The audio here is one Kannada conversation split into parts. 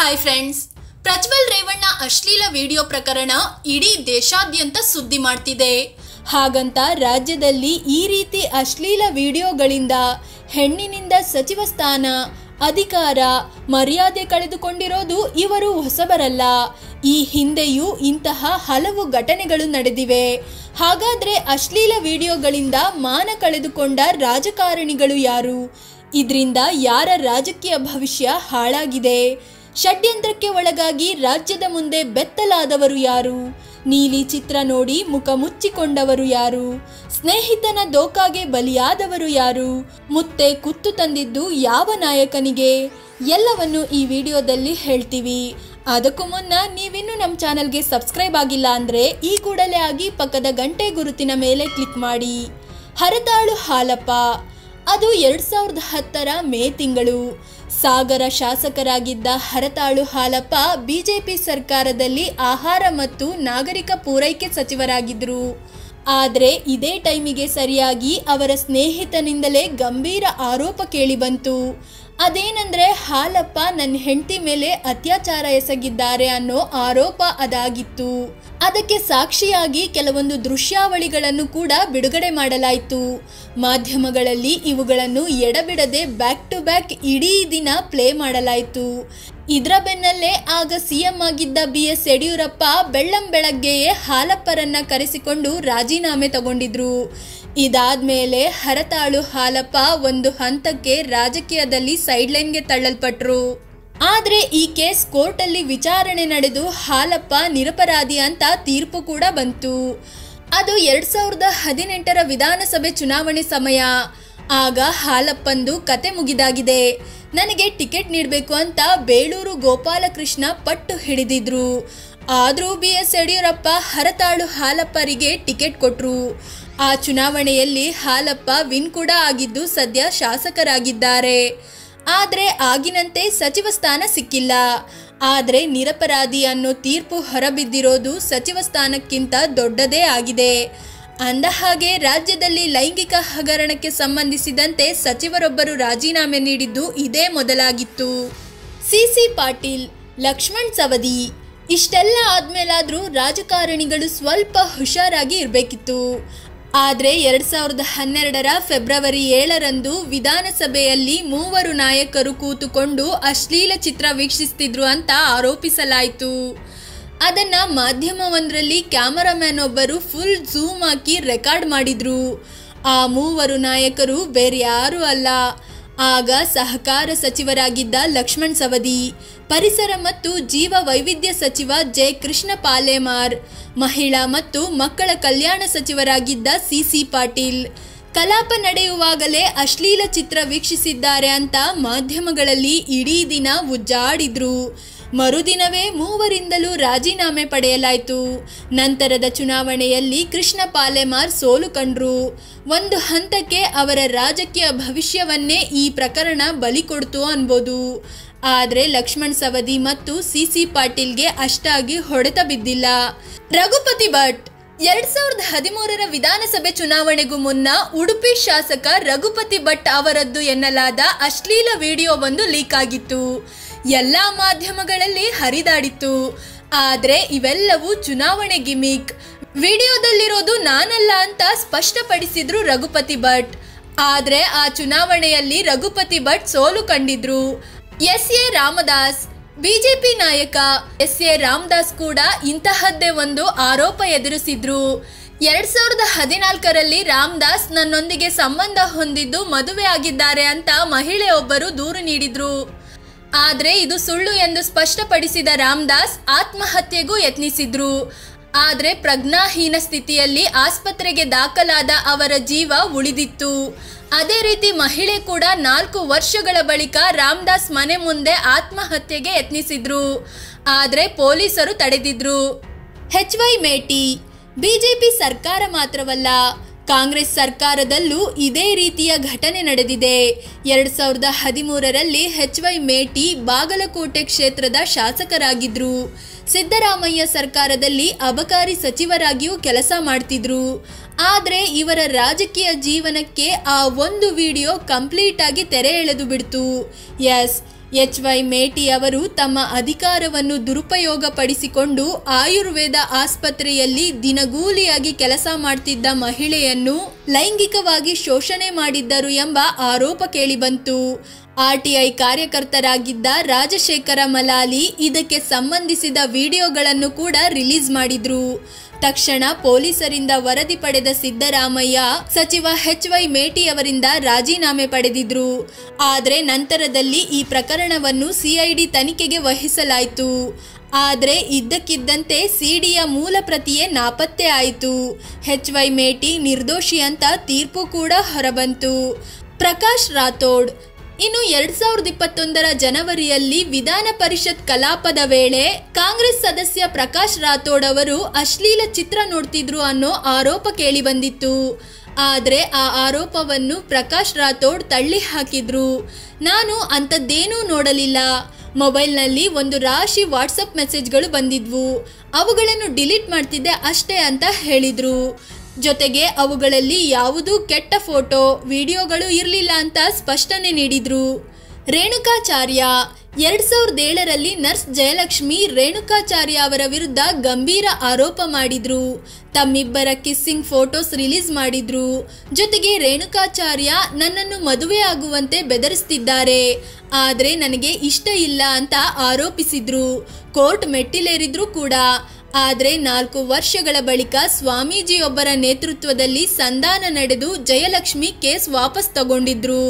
ಹಾಯ್ ಫ್ರೆಂಡ್ಸ್, ಪ್ರಜ್ವಲ್ ರೇವಣ್ಣ ಅಶ್ಲೀಲ ವಿಡಿಯೋ ಪ್ರಕರಣ ಇಡೀ ದೇಶಾದ್ಯಂತ ಸುದ್ದಿ ಮಾಡ್ತಿದೆ. ಹಾಗಂತ ರಾಜ್ಯದಲ್ಲಿ ಈ ರೀತಿ ಅಶ್ಲೀಲ ವಿಡಿಯೋಗಳಿಂದ ಹೆಣ್ಣಿನಿಂದ ಸಚಿವ ಸ್ಥಾನ, ಅಧಿಕಾರ, ಮರ್ಯಾದೆ ಕಳೆದುಕೊಂಡಿರೋದು ಇವರು ಹೊಸಬರಲ್ಲ. ಈ ಹಿಂದೆಯೂ ಇಂತಹ ಹಲವು ಘಟನೆಗಳು ನಡೆದಿವೆ. ಹಾಗಾದ್ರೆ ಅಶ್ಲೀಲ ವಿಡಿಯೋಗಳಿಂದ ಮಾನ ಕಳೆದುಕೊಂಡ ರಾಜಕಾರಣಿಗಳು ಯಾರು? ಇದರಿಂದ ಯಾರ ರಾಜಕೀಯ ಭವಿಷ್ಯ ಹಾಳಾಗಿದೆ? ಷಡ್ಯಂತ್ರಕ್ಕೆ ಒಳಗಾಗಿ ರಾಜ್ಯದ ಮುಂದೆ ಬೆತ್ತಲಾದವರು ಯಾರು? ನೀಲಿ ಚಿತ್ರ ನೋಡಿ ಮುಖ ಮುಚ್ಚಿಕೊಂಡವರು ಯಾರು? ಸ್ನೇಹಿತನ ದೋಖಾಗೆ ಬಲಿಯಾದವರು ಯಾರು? ಮುತ್ತೆ ಕುತ್ತು ತಂದಿದ್ದು ಯಾವ ನಾಯಕನಿಗೆ? ಎಲ್ಲವನ್ನು ಈ ವಿಡಿಯೋದಲ್ಲಿ ಹೇಳ್ತೀವಿ. ಅದಕ್ಕೂ ಮುನ್ನ ನೀವಿನ್ನೂ ನಮ್ಮ ಚಾನಲ್ಗೆ ಸಬ್ಸ್ಕ್ರೈಬ್ ಆಗಿಲ್ಲ ಅಂದರೆ ಈ ಕೂಡಲೇ ಆಗಿ ಪಕ್ಕದ ಗಂಟೆ ಗುರುತಿನ ಮೇಲೆ ಕ್ಲಿಕ್ ಮಾಡಿ. ಹರತಾಳು ಹಾಲಪ್ಪ, ಅದು 2010ರ ಮೇ ತಿಂಗಳು. ಸಾಗರ ಶಾಸಕರಾಗಿದ್ದ ಹರತಾಳು ಹಾಲಪ್ಪ ಬಿಜೆಪಿ ಸರ್ಕಾರದಲ್ಲಿ ಆಹಾರ ಮತ್ತು ನಾಗರಿಕ ಪೂರೈಕೆ ಸಚಿವರಾಗಿದ್ದರು. ಆದರೆ ಇದೇ ಟೈಮಿಗೆ ಸರಿಯಾಗಿ ಅವರ ಸ್ನೇಹಿತನಿಂದಲೇ ಗಂಭೀರ ಆರೋಪ ಕೇಳಿಬಂತು. ಅದೇನೆಂದರೆ ಹಾಲಪ್ಪ ನನ್ನ ಹೆಂಡತಿ ಮೇಲೆ ಅತ್ಯಾಚಾರ ಎಸಗಿದ್ದಾರೆ ಅನ್ನೋ ಆರೋಪ ಅದಾಗಿತ್ತು. ಅದಕ್ಕೆ ಸಾಕ್ಷಿಯಾಗಿ ಕೆಲವೊಂದು ದೃಶ್ಯಾವಳಿಗಳನ್ನು ಕೂಡ ಬಿಡುಗಡೆ ಮಾಡಲಾಯಿತು. ಮಾಧ್ಯಮಗಳಲ್ಲಿ ಇವುಗಳನ್ನು ಎಡಬಿಡದೆ ಬ್ಯಾಕ್ ಟು ಬ್ಯಾಕ್ ಇಡೀ ದಿನ ಪ್ಲೇ ಮಾಡಲಾಯಿತು. ಇದರ ಬೆನ್ನಲ್ಲೇ ಆಗ ಸಿಎಂ ಆಗಿದ್ದ BS ಯಡಿಯೂರಪ್ಪ ಬೆಳ್ಳಂಬೆಳಗ್ಗೆಯೇ ಹಾಲಪ್ಪರನ್ನ ಕರೆಸಿಕೊಂಡು ರಾಜೀನಾಮೆ ತಗೊಂಡಿದ್ರು. ಇದಾದ್ಮೇಲೆ ಹರತಾಳು ಹಾಲಪ್ಪ ಒಂದು ಹಂತಕ್ಕೆ ರಾಜಕೀಯದಲ್ಲಿ ಸೈಡ್ಲೈನ್ಗೆ ತಳ್ಳಲ್ಪಟ್ರು. ಆದ್ರೆ ಈ ಕೇಸ್ ಕೋರ್ಟಲ್ಲಿ ವಿಚಾರಣೆ ನಡೆದು ಹಾಲಪ್ಪ ನಿರಪರಾಧಿ ಅಂತ ತೀರ್ಪು ಕೂಡ ಬಂತು. ಅದು 2018ರ ವಿಧಾನಸಭೆ ಚುನಾವಣೆ ಸಮಯ. ಆಗ ಹಾಲಪ್ಪಂದು ಕತೆ ಮುಗಿದಾಗಿದೆ. ನನಗೆ ಟಿಕೆಟ್ ನೀಡಬೇಕು ಅಂತ ಬೇಳೂರು ಗೋಪಾಲಕೃಷ್ಣ ಪಟ್ಟು ಹಿಡಿದಿದ್ರು. ಆದರೂ BS ಯಡಿಯೂರಪ್ಪ ಹರತಾಳು ಹಾಲಪ್ಪರಿಗೆ ಟಿಕೆಟ್ ಕೊಟ್ರು. ಆ ಚುನಾವಣೆಯಲ್ಲಿ ಹಾಲಪ್ಪ ವಿನ್ ಕೂಡ ಆಗಿದ್ದು ಸದ್ಯ ಶಾಸಕರಾಗಿದ್ದಾರೆ. ಆದರೆ ಆಗಿನಂತೆ ಸಚಿವ ಸ್ಥಾನ ಸಿಕ್ಕಿಲ್ಲ. ಆದರೆ ನಿರಪರಾಧಿ ಅನ್ನೋ ತೀರ್ಪು ಹೊರಬಿದ್ದಿರೋದು ಸಚಿವ ಸ್ಥಾನಕ್ಕಿಂತ ದೊಡ್ಡದೇ ಆಗಿದೆ. ಅಂದಹಾಗೆ ರಾಜ್ಯದಲ್ಲಿ ಲೈಂಗಿಕ ಹಗರಣಕ್ಕೆ ಸಂಬಂಧಿಸಿದಂತೆ ಸಚಿವರೊಬ್ಬರು ರಾಜೀನಾಮೆ ನೀಡಿದ್ದು ಇದೇ ಮೊದಲಾಗಿತ್ತು. CC ಪಾಟೀಲ್, ಲಕ್ಷ್ಮಣ್ ಸವದಿ, ಇಷ್ಟೆಲ್ಲ ಆದ್ಮೇಲಾದ್ರೂ ರಾಜಕಾರಣಿಗಳು ಸ್ವಲ್ಪ ಹುಷಾರಾಗಿ ಇರಬೇಕಿತ್ತು. ಆದರೆ 2012ರ ಫೆಬ್ರವರಿ 7ರಂದು ವಿಧಾನಸಭೆಯಲ್ಲಿ 3 ನಾಯಕರು ಕೂತುಕೊಂಡು ಅಶ್ಲೀಲ ಚಿತ್ರ ವೀಕ್ಷಿಸುತ್ತಿದ್ರು ಅಂತ ಆರೋಪಿಸಲಾಯಿತು. ಅದನ್ನ ಮಾಧ್ಯಮವೊಂದರಲ್ಲಿ ಕ್ಯಾಮರಾಮ್ಯಾನ್ ಒಬ್ಬರು ಫುಲ್ ಝೂಮ್ ಹಾಕಿ ರೆಕಾರ್ಡ್ ಮಾಡಿದ್ರು. ಆ 3 ನಾಯಕರು ಬೇರೆ ಯಾರೂ ಅಲ್ಲ, ಆಗ ಸಹಕಾರ ಸಚಿವರಾಗಿದ್ದ ಲಕ್ಷ್ಮಣ್ ಸವದಿ, ಪರಿಸರ ಮತ್ತು ಜೀವ ವೈವಿಧ್ಯ ಸಚಿವ ಜೆ ಕೃಷ್ಣ ಪಾಲೇಮಾರ್, ಮಹಿಳಾ ಮತ್ತು ಮಕ್ಕಳ ಕಲ್ಯಾಣ ಸಚಿವರಾಗಿದ್ದ CC ಪಾಟೀಲ್. ಕಲಾಪ ನಡೆಯುವಾಗಲೇ ಅಶ್ಲೀಲ ಚಿತ್ರ ವೀಕ್ಷಿಸಿದ್ದಾರೆ ಅಂತ ಮಾಧ್ಯಮಗಳಲ್ಲಿ ಇಡೀ ದಿನ ಉಜ್ಜಾಡಿದ್ರು. ಮರುದಿನವೇ 3ರಿಂದಲೂ ರಾಜೀನಾಮೆ ಪಡೆಯಲಾಯಿತು. ನಂತರದ ಚುನಾವಣೆಯಲ್ಲಿ ಕೃಷ್ಣ ಪಾಲೇಮಾರ್ ಸೋಲು ಕಂಡ್ರು. ಒಂದು ಹಂತಕ್ಕೆ ಅವರ ರಾಜಕೀಯ ಭವಿಷ್ಯವನ್ನೇ ಈ ಪ್ರಕರಣ ಬಲಿ ಕೊಡ್ತು ಅನ್ಬೋದು. ಆದರೆ ಲಕ್ಷ್ಮಣ್ ಸವದಿ ಮತ್ತು CC ಪಾಟೀಲ್ಗೆ ಅಷ್ಟಾಗಿ ಹೊಡೆತ ಬಿದ್ದಿಲ್ಲ. ರಘುಪತಿ ಭಟ್, 2013ರ ವಿಧಾನಸಭೆ ಚುನಾವಣೆಗೂ ಮುನ್ನ ಉಡುಪಿ ಶಾಸಕ ರಘುಪತಿ ಭಟ್ ಅವರದ್ದು ಎನ್ನಲಾದ ಅಶ್ಲೀಲ ವಿಡಿಯೋ ಒಂದು ಲೀಕ್ ಆಗಿತ್ತು. ಎಲ್ಲ ಮಾಧ್ಯಮಗಳಲ್ಲಿ ಹರಿದಾಡಿತ್ತು. ಆದರೆ ಇವೆಲ್ಲವೂ ಚುನಾವಣೆ ಗಿಮಿಕ್, ವಿಡಿಯೋದಲ್ಲಿರೋದು ನಾನಲ್ಲ ಅಂತ ಸ್ಪಷ್ಟಪಡಿಸಿದ್ರು ರಘುಪತಿ ಭಟ್. ಆದರೆ ಆ ಚುನಾವಣೆಯಲ್ಲಿ ರಘುಪತಿ ಭಟ್ ಸೋಲು ಕಂಡಿದ್ರು. SA ರಾಮದಾಸ್, ಬಿಜೆಪಿ ನಾಯಕ SA ರಾಮದಾಸ್ ಕೂಡ ಇಂತಹದ್ದೇ ಒಂದು ಆರೋಪ ಎದುರಿಸಿದ್ರು. 2014ರಲ್ಲಿ ರಾಮದಾಸ್ ನನ್ನೊಂದಿಗೆ ಸಂಬಂಧ ಹೊಂದಿದ್ದು ಮದುವೆ ಆಗಿದ್ದಾರೆ ಅಂತ ಮಹಿಳೆಯೊಬ್ಬರು ದೂರು ನೀಡಿದ್ರು. ಆದರೆ ಇದು ಸುಳ್ಳು ಎಂದು ಸ್ಪಷ್ಟಪಡಿಸಿದ ರಾಮದಾಸ್ ಆತ್ಮಹತ್ಯೆಗೂ ಯತ್ನಿಸಿದ್ರು. ಆದರೆ ಪ್ರಜ್ಞಾಹೀನ ಸ್ಥಿತಿಯಲ್ಲಿ ಆಸ್ಪತ್ರೆಗೆ ದಾಖಲಾದ ಅವರ ಜೀವ ಉಳಿದಿತ್ತು. ಅದೇ ರೀತಿ ಮಹಿಳೆ ಕೂಡ 4 ವರ್ಷಗಳ ಬಳಿಕ ರಾಮದಾಸ್ ಮನೆ ಮುಂದೆ ಆತ್ಮಹತ್ಯೆಗೆ ಯತ್ನಿಸಿದ್ರು. ಆದರೆ ಪೊಲೀಸರು ತಡೆದಿದ್ರು. HY ಮೇಟಿ, ಬಿಜೆಪಿ ಸರ್ಕಾರ ಮಾತ್ರವಲ್ಲ, ಕಾಂಗ್ರೆಸ್ ಸರ್ಕಾರದಲ್ಲೂ ಇದೇ ರೀತಿಯ ಘಟನೆ ನಡೆದಿದೆ. 2013ರಲ್ಲಿ HY ಮೇಟಿ ಬಾಗಲಕೋಟೆ ಕ್ಷೇತ್ರದ ಶಾಸಕರಾಗಿದ್ರು. ಸಿದ್ದರಾಮಯ್ಯ ಸರ್ಕಾರದಲ್ಲಿ ಅಬಕಾರಿ ಸಚಿವರಾಗಿಯೂ ಕೆಲಸ ಮಾಡ್ತಿದ್ರು. ಆದರೆ ಇವರ ರಾಜಕೀಯ ಜೀವನಕ್ಕೆ ಆ ಒಂದು ವಿಡಿಯೋ ಕಂಪ್ಲೀಟ್ ಆಗಿ ತೆರೆ ಎಳೆದು ಬಿಡ್ತು. ಎಸ್, HY ಮೇಟಿ ಅವರು ತಮ್ಮ ಅಧಿಕಾರವನ್ನು ದುರುಪಯೋಗಪಡಿಸಿಕೊಂಡು ಆಯುರ್ವೇದ ಆಸ್ಪತ್ರೆಯಲ್ಲಿ ದಿನಗೂಲಿಯಾಗಿ ಕೆಲಸ ಮಾಡ್ತಿದ್ದ ಮಹಿಳೆಯನ್ನು ಲೈಂಗಿಕವಾಗಿ ಶೋಷಣೆ ಮಾಡಿದ್ದರು ಎಂಬ ಆರೋಪ ಕೇಳಿಬಂತು. RTI ಕಾರ್ಯಕರ್ತರಾಗಿದ್ದ ರಾಜಶೇಖರ ಮಲಾಲಿ ಇದಕ್ಕೆ ಸಂಬಂಧಿಸಿದ ವಿಡಿಯೋಗಳನ್ನು ಕೂಡ ರಿಲೀಸ್ ಮಾಡಿದ್ರು. ತಕ್ಷಣ ಪೊಲೀಸರಿಂದ ವರದಿ ಪಡೆದ ಸಿದ್ದರಾಮಯ್ಯ ಸಚಿವ HY ಮೇಟಿ ಅವರಿಂದ ರಾಜೀನಾಮೆ ಪಡೆದಿದ್ರು. ಆದರೆ ನಂತರದಲ್ಲಿ ಈ ಪ್ರಕರಣವನ್ನು CID ತನಿಖೆಗೆ ವಹಿಸಲಾಯಿತು. ಆದರೆ ಇದ್ದಕ್ಕಿದ್ದಂತೆ CDಯ ಮೂಲ ಪ್ರತಿಯೇ ನಾಪತ್ತೆ ಆಯಿತು. HY ಮೇಟಿ ನಿರ್ದೋಷಿ ಅಂತ ತೀರ್ಪು ಕೂಡ ಹೊರಬಂತು. ಪ್ರಕಾಶ್ ರಾಥೋಡ್ ಇನ್ನು 2021 ಜನವರಿಯಲ್ಲಿ ವಿಧಾನ ಪರಿಷತ್ ಕಲಾಪದ ವೇಳೆ ಕಾಂಗ್ರೆಸ್ ಸದಸ್ಯ ಪ್ರಕಾಶ್ ರಾಥೋಡ್ ಅವರು ಅಶ್ಲೀಲ ಚಿತ್ರ ನೋಡ್ತಿದ್ರು ಅನ್ನೋ ಆರೋಪ ಕೇಳಿಬಂದಿತ್ತು. ಆದರೆ ಆ ಆರೋಪವನ್ನು ಪ್ರಕಾಶ್ ರಾಥೋಡ್ ತಳ್ಳಿ ಹಾಕಿದ್ರು. ನಾನು ಅಂಥದ್ದೇನೂ ನೋಡಲಿಲ್ಲ. ಮೊಬೈಲ್ನಲ್ಲಿ ಒಂದು ರಾಶಿ ವಾಟ್ಸಪ್ ಮೆಸೇಜ್ಗಳು ಬಂದಿದ್ವು. ಅವುಗಳನ್ನು ಡಿಲೀಟ್ ಮಾಡ್ತಿದ್ದೆ ಅಷ್ಟೇ ಅಂತ ಹೇಳಿದ್ರು. ಜೊತೆಗೆ ಅವುಗಳಲ್ಲಿ ಯಾವುದೂ ಕೆಟ್ಟ ಫೋಟೋ ವಿಡಿಯೋಗಳು ಇರಲಿಲ್ಲ ಅಂತ ಸ್ಪಷ್ಟನೆ ನೀಡಿದ್ರು. ರೇಣುಕಾಚಾರ್ಯ 2007ರಲ್ಲಿ ನರ್ಸ್ ಜಯಲಕ್ಷ್ಮಿ ರೇಣುಕಾಚಾರ್ಯ ಅವರ ವಿರುದ್ಧ ಗಂಭೀರ ಆರೋಪ ಮಾಡಿದ್ರು. ತಮ್ಮಿಬ್ಬರ ಕಿಸ್ಸಿಂಗ್ ಫೋಟೋಸ್ ರಿಲೀಸ್ ಮಾಡಿದ್ರು. ಜೊತೆಗೆ ರೇಣುಕಾಚಾರ್ಯ ನನ್ನನ್ನು ಮದುವೆ ಆಗುವಂತೆ ಬೆದರಿಸ್ತಿದ್ದಾರೆ, ಆದರೆ ನನಗೆ ಇಷ್ಟ ಇಲ್ಲ ಅಂತ ಆರೋಪಿಸಿದ್ರು. ಕೋರ್ಟ್ ಮೆಟ್ಟಿಲೇರಿದ್ರು ಕೂಡ. ಆದರೆ 4 ವರ್ಷಗಳ ಬಳಿಕ ಸ್ವಾಮೀಜಿಯೊಬ್ಬರ ನೇತೃತ್ವದಲ್ಲಿ ಸಂಧಾನ ನಡೆದು ಜಯಲಕ್ಷ್ಮಿ ಕೇಸ್ ವಾಪಸ್ ತಗೊಂಡಿದ್ರು.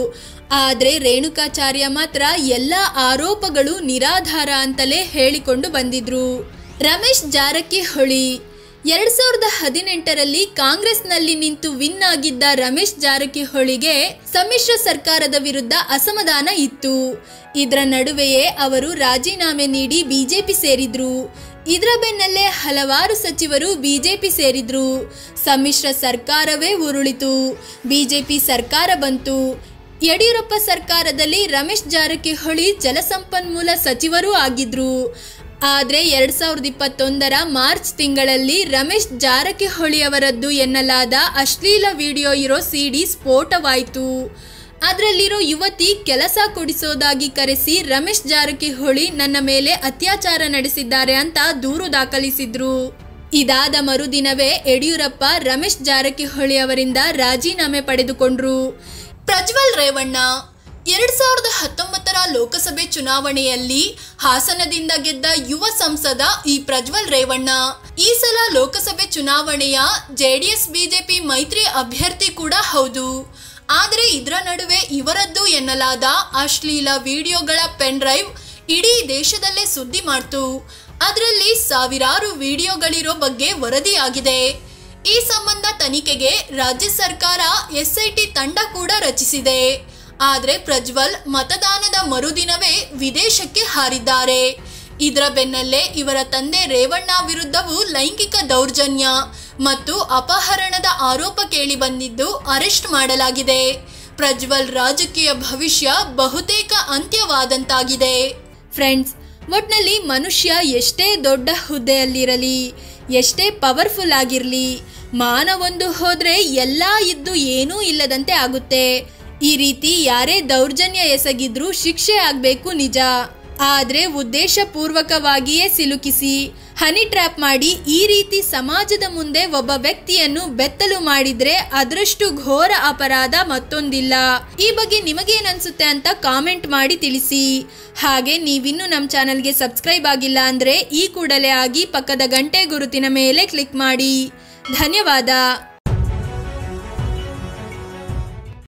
ಆದರೆ ರೇಣುಕಾಚಾರ್ಯ ಮಾತ್ರ ಎಲ್ಲ ಆರೋಪಗಳು ನಿರಾಧಾರ ಅಂತಲೇ ಹೇಳಿಕೊಂಡು ಬಂದಿದ್ರು. ರಮೇಶ್ ಜಾರಕಿಹೊಳಿ 2018ರಲ್ಲಿ ಕಾಂಗ್ರೆಸ್ನಲ್ಲಿ ನಿಂತು ವಿನ್ ಆಗಿದ್ದ ರಮೇಶ್ ಜಾರಕಿಹೊಳಿಗೆ ಸಮ್ಮಿಶ್ರ ಸರ್ಕಾರದ ವಿರುದ್ಧ ಅಸಮಾಧಾನ ಇತ್ತು. ಇದರ ನಡುವೆಯೇ ಅವರು ರಾಜೀನಾಮೆ ನೀಡಿ ಬಿಜೆಪಿ ಸೇರಿದ್ರು. ಇದರ ಬೆನ್ನಲ್ಲೇ ಹಲವಾರು ಸಚಿವರು ಬಿಜೆಪಿ ಸೇರಿದ್ರು. ಸಮ್ಮಿಶ್ರ ಸರ್ಕಾರವೇ ಉರುಳಿತು. ಬಿಜೆಪಿ ಸರ್ಕಾರ ಬಂತು. ಯಡಿಯೂರಪ್ಪ ಸರ್ಕಾರದಲ್ಲಿ ರಮೇಶ್ ಜಾರಕಿಹೊಳಿ ಜಲಸಂಪನ್ಮೂಲ ಸಚಿವರೂ ಆಗಿದ್ರು. ಆದರೆ 2021 ಮಾರ್ಚ್ ತಿಂಗಳಲ್ಲಿ ರಮೇಶ್ ಜಾರಕಿಹೊಳಿ ಅವರದ್ದು ಎನ್ನಲಾದ ಅಶ್ಲೀಲ ವಿಡಿಯೋ ಇರೋ CD ಸ್ಫೋಟವಾಯಿತು. ಅದರಲ್ಲಿರೋ ಯುವತಿ ಕೆಲಸ ಕೊಡಿಸೋದಾಗಿ ಕರೆಸಿ ರಮೇಶ್ ಜಾರಕಿಹೊಳಿ ನನ್ನ ಮೇಲೆ ಅತ್ಯಾಚಾರ ನಡೆಸಿದ್ದಾರೆ ಅಂತ ದೂರು ದಾಖಲಿಸಿದ್ರು. ಇದಾದ ಮರುದಿನವೇ ಯಡಿಯೂರಪ್ಪ ರಮೇಶ್ ಜಾರಕಿಹೊಳಿ ಅವರಿಂದ ರಾಜೀನಾಮೆ ಪಡೆದುಕೊಂಡ್ರು. ಪ್ರಜ್ವಲ್ ರೇವಣ್ಣ 2019 ಲೋಕಸಭೆ ಚುನಾವಣೆಯಲ್ಲಿ ಹಾಸನದಿಂದ ಗೆದ್ದ ಯುವ ಸಂಸದ ಪ್ರಜ್ವಲ್ ರೇವಣ್ಣ ಈ ಸಲ ಲೋಕಸಭೆ ಚುನಾವಣೆಯ JDS ಬಿಜೆಪಿ ಮೈತ್ರಿ ಅಭ್ಯರ್ಥಿ ಕೂಡ ಹೌದು. ಆದರೆ ಇದರ ನಡುವೆ ಇವರದ್ದು ಎನ್ನಲಾದ ಅಶ್ಲೀಲ ವಿಡಿಯೋಗಳ ಪೆನ್ ಡ್ರೈವ್ ಇಡೀ ದೇಶದಲ್ಲೇ ಸುದ್ದಿ ಮಾಡ್ತು. ಅದರಲ್ಲಿ ಸಾವಿರಾರು ವಿಡಿಯೋಗಳಿರೋ ಬಗ್ಗೆ ವರದಿಯಾಗಿದೆ. ಈ ಸಂಬಂಧ ತನಿಖೆಗೆ ರಾಜ್ಯ ಸರ್ಕಾರ SIT ತಂಡ ಕೂಡ ರಚಿಸಿದೆ. ಆದರೆ ಪ್ರಜ್ವಲ್ ಮತದಾನದ ಮರುದಿನವೇ ವಿದೇಶಕ್ಕೆ ಹಾರಿದ್ದಾರೆ. ಇದರ ಬೆನ್ನಲ್ಲೇ ಇವರ ತಂದೆ ರೇವಣ್ಣ ವಿರುದ್ಧವೂ ಲೈಂಗಿಕ ದೌರ್ಜನ್ಯ ಮತ್ತು ಅಪಹರಣದ ಆರೋಪ ಕೇಳಿ ಬಂದಿದ್ದು ಅರೆಸ್ಟ್ ಮಾಡಲಾಗಿದೆ. ಪ್ರಜ್ವಲ್ ರಾಜಕೀಯ ಭವಿಷ್ಯ ಬಹುತೇಕ ಅಂತ್ಯವಾದಂತಾಗಿದೆ. ಫ್ರೆಂಡ್ಸ್, ಒಟ್ನಲ್ಲಿ ಮನುಷ್ಯ ಎಷ್ಟೇ ದೊಡ್ಡ ಹುದ್ದೆಯಲ್ಲಿರಲಿ, ಎಷ್ಟೇ ಪವರ್ಫುಲ್ ಆಗಿರಲಿ, ಮಾನವೊಂದು ಹೋದ್ರೆ ಎಲ್ಲ ಇದ್ದು ಏನೂ ಇಲ್ಲದಂತೆ ಆಗುತ್ತೆ. ಈ ರೀತಿ ಯಾರೇ ದೌರ್ಜನ್ಯ ಎಸಗಿದ್ರೂ ಶಿಕ್ಷೆ ಆಗಬೇಕು ನಿಜ. ಆದರೆ ಉದ್ದೇಶಪೂರ್ವಕವಾಗಿಯೇ ಸಿಲುಕಿಸಿ ಹನಿ ಟ್ರ್ಯಾಪ್ ಮಾಡಿ ಈ ರೀತಿ ಸಮಾಜದ ಮುಂದೆ ಒಬ್ಬ ವ್ಯಕ್ತಿಯನ್ನು ಬೆತ್ತಲು ಮಾಡಿದ್ರೆ ಅದರಷ್ಟು ಘೋರ ಅಪರಾಧ ಮತ್ತೊಂದಿಲ್ಲ. ಈ ಬಗ್ಗೆ ನಿಮಗೇನನ್ಸುತ್ತೆ ಅಂತ ಕಾಮೆಂಟ್ ಮಾಡಿ ತಿಳಿಸಿ. ಹಾಗೆ ನೀವಿನ್ನೂ ನಮ್ಮ ಚಾನಲ್ಗೆ ಸಬ್ಸ್ಕ್ರೈಬ್ ಆಗಿಲ್ಲ ಅಂದರೆ ಈ ಕೂಡಲೇ ಆಗಿ ಪಕ್ಕದ ಗಂಟೆ ಗುರುತಿನ ಮೇಲೆ ಕ್ಲಿಕ್ ಮಾಡಿ. ಧನ್ಯವಾದ.